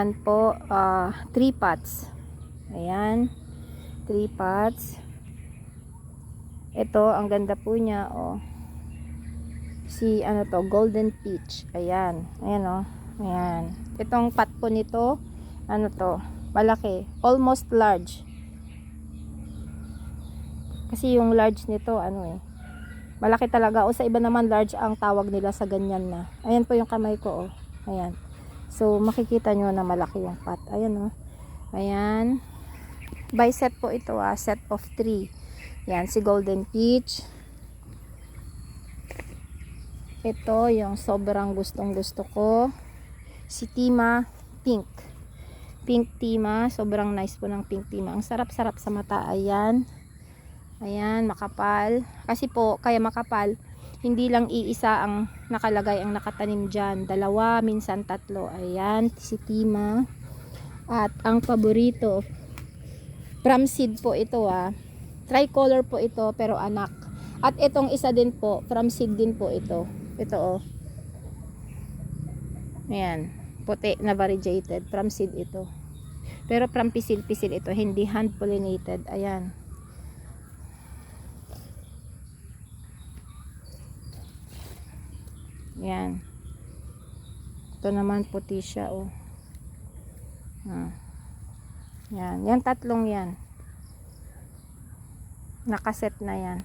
Yan po, 3 pots. Ayan, 3 pots. Ito, ang ganda po niya, oh. Si, ano to, golden peach. Ayan, ayan, oh. Ayan. Itong pot po nito, ano to, malaki. Almost large. Kasi yung large nito, ano malaki talaga. O sa iba naman, large ang tawag nila sa ganyan na. Ayan po yung kamay ko, oh. Ayan. So, makikita nyo na malaki yung pot. Ayan, oh. Ayan. By set po ito, set of 3. Yan, si golden peach. Ito, yung sobrang gustong gusto ko. Si Tima pink. Pink Tima. Sobrang nice po ng pink Tima. Ang sarap-sarap sa mata. Ayan. Ayan, makapal. Kasi po, kaya makapal, hindi lang iisa ang nakalagay, ang nakatanim dyan. 2, minsan 3. Ayan, si Tima. At ang paborito, from seed po ito, tricolor po ito, pero anak. At itong isa din po, from seed din po ito. Ito, oh. Ayan, puti na variegated. From seed ito. Pero from pisil-pisil ito, hindi hand pollinated. Ayan. Yan. Ito naman puti siya, oh. Yan. Yan tatlong yan. Nakaset na yan.